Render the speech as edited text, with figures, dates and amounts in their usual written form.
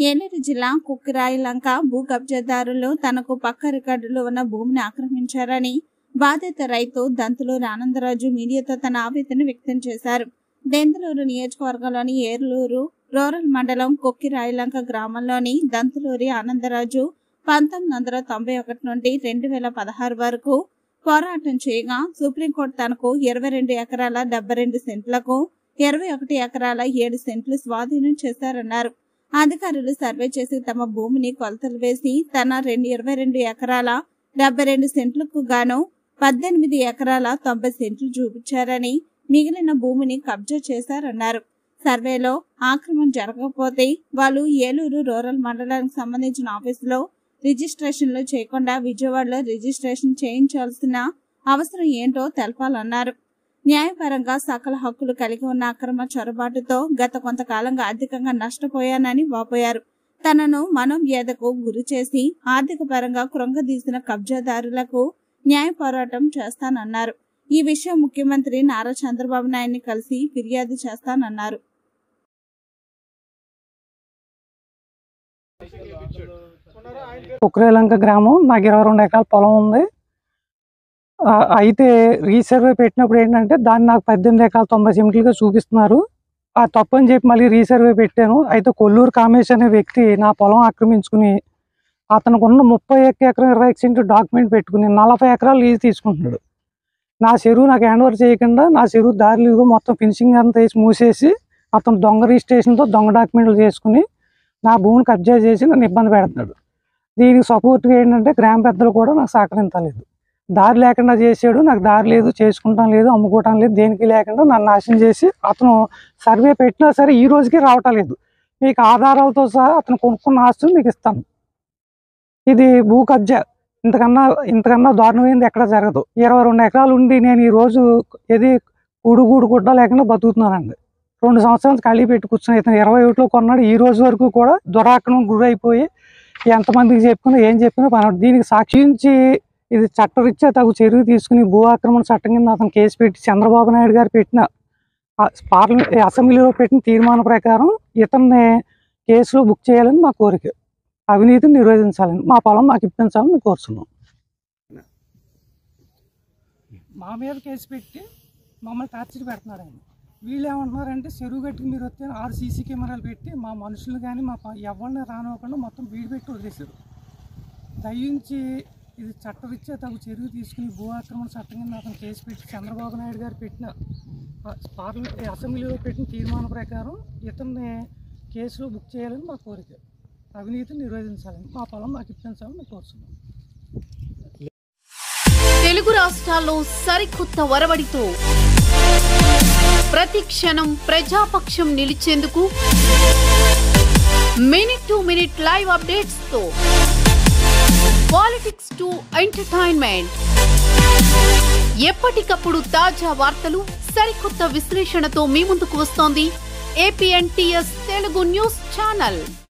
ఏలూరు జిల్లా కుక్కిరాయిలంక భూ కబ్జాదారులు తనకు పక్క రికార్డులో ఉన్న భూమిని ఆక్రమించారని బాధిత రైతు దంతులూరు ఆనందరాజు మీడియాతో తన ఆవేదన వ్యక్తం చేశారు. దెందులూరు నియోజకవర్గంలోని ఏలూరు రూరల్ మండలం కుక్కిరాయిలంక గ్రామంలోని దంతులూరి ఆనందరాజు 1991 నుండి 2016 వరకు పోరాటం చేయగా సుప్రీంకోర్టు తనకు 22 ఎకరాల 72 సెంట్లకు 21 ఎకరాల 7 సెంట్లు స్వాధీనం చేశారన్నారు. అధికారులు సర్వే చేసి తమ భూమిని కొలతలు వేసి తన 22 ఎకరాల 72 సెంట్లకు గాను 18 ఎకరాల 90 సెంట్లు చూపించారని మిగిలిన భూమిని కబ్జా చేశారన్నారు. సర్వేలో ఆక్రమణ జరగకపోతే వాళ్ళు ఏలూరు రూరల్ మండలానికి సంబంధించిన ఆఫీసులో రిజిస్ట్రేషన్లు చేయకుండా విజయవాడలో రిజిస్ట్రేషన్ చేయించాల్సిన అవసరం ఏంటో తెలపాలన్నారు. న్యాయపరంగా సకల హక్కులు కలిగి ఉన్న అక్రమ చొరబాటుతో గత కొంతకాలంగా ఆర్థికంగా నష్టపోయానని వాపోయారు. తనను మనోవ్యేధకు గురి చేసి ఆర్థిక పరంగా కృంగదీసిన కబ్జాదారులకు న్యాయ పోరాటం చేస్తానన్నారు. ఈ విషయం ముఖ్యమంత్రి నారా చంద్రబాబు నాయుడిని కలిసి ఫిర్యాదు చేస్తానన్నారు. కుక్కిరాయిలంక గ్రామం, నాకు 22 ఎకరాల పొలం ఉంది. అయితే రీసర్వే పెట్టినప్పుడు ఏంటంటే దాన్ని నాకు 18 ఎకరాల 90 సెంట్లుగా చూపిస్తున్నారు. ఆ తప్పని చెప్పి మళ్ళీ రీసర్వే పెట్టాను. అయితే కొల్లూరు కామేష్ అనే వ్యక్తి నా పొలం ఆక్రమించుకుని అతనికి ఉన్న 31 ఎకరం 20 సెంట్లు డాక్యుమెంట్ పెట్టుకుని 40 ఎకరాలు లీజు తీసుకుంటున్నాడు. నా చెరువు నాకు హ్యాండ్ ఓవర్ చేయకుండా నా చెరువు దారిలో మొత్తం ఫినిషింగ్ అంతా వేసి మూసేసి అతను దొంగ రిజిస్ట్రేషన్తో దొంగ డాక్యుమెంట్లు చేసుకుని నా భూమిని కబ్జా చేసి నన్ను ఇబ్బంది పెడుతున్నాడు. దీనికి సపోర్ట్గా ఏంటంటే గ్రామ పెద్దలు కూడా నాకు సహకరించలేదు. దారి లేకుండా చేసాడు. నాకు దారి లేదు, చేసుకుంటాం లేదు, అమ్ముకోవటం లేదు, దేనికి లేకుండా నన్ను నాశనం చేసి అతను సర్వే పెట్టినా సరే ఈ రోజుకి రావటం లేదు. మీకు ఆధారాలతో సహా అతను కొనుక్కున్న ఆస్తులు మీకు ఇస్తాను. ఇది భూ కబ్జా. ఇంతకన్నా దారుణమైంది ఎక్కడ జరగదు. 22 ఎకరాలు ఉండి నేను ఈరోజు ఏది కూడుగూడు గుడ్డ లేకుండా బతుకుతున్నానండి. 2 సంవత్సరాలు ఖాళీ పెట్టి కూర్చున్నాను. ఇతను 21లో కొన్నాడు. ఈ రోజు వరకు కూడా దురాక్రమం గురైపోయి ఎంతమందికి చెప్పుకున్నా ఏం చెప్పినా పని. దీనికి సాక్షించి ఇది చట్టరీత్యా తగు చర్య తీసుకుని భూ ఆక్రమణ చట్టం కింద అతను కేసు పెట్టి చంద్రబాబు నాయుడు గారు పెట్టిన పార్లమెంట్ అసెంబ్లీలో పెట్టిన తీర్మానం ప్రకారం ఇతన్ని కేసులో బుక్ చేయాలని మా కోరిక. అవినీతిని నిరోధించాలని, మా పొలం మాకు ఇప్పించాలని కోరుతున్నాం. మా మీద కేసు పెట్టి మమ్మల్ని టార్చర్ పెడుతున్నారు ఆయన. వీళ్ళు ఏమంటున్నారంటే చెరువు గట్టుకు మీరు వస్తే 6 సీసీ కెమెరాలు పెట్టి మా మనుషులు కానీ మా ఎవరిని రానివ్వకుండా మొత్తం బీడు పెట్టి వదిలేశారు. దయించి ఇది చట్టరీత్యా తగు చర్య తీసుకుని భూ ఆక్రమణ చట్టం కింద అతను కేసు పెట్టి చంద్రబాబు నాయుడు గారు పెట్టిన పార్లమెంట్ అసెంబ్లీలో పెట్టిన తీర్మానం ప్రకారం ఇతన్ని కేసులో బుక్ చేయాలని మా కోరిక. అవినీతిని నిరోధించాలని, మా పొలం మాకు ఇప్పించాలని మేము కోరుతున్నాం. తెలుగు రాష్ట్రాల్లో సరికొత్త వరవడితో ప్రతి క్షణం ప్రజాపక్షం నిలిచేందుకు minute to minute live updates తో పాలిటిక్స్ టు ఎంటర్టైన్మెంట్, ఎప్పటికప్పుడు తాజా వార్తలు, సరికొత్త విశ్లేషణతో మీ ముందుకు వస్తోంది APNTS తెలుగు న్యూస్ ఛానల్.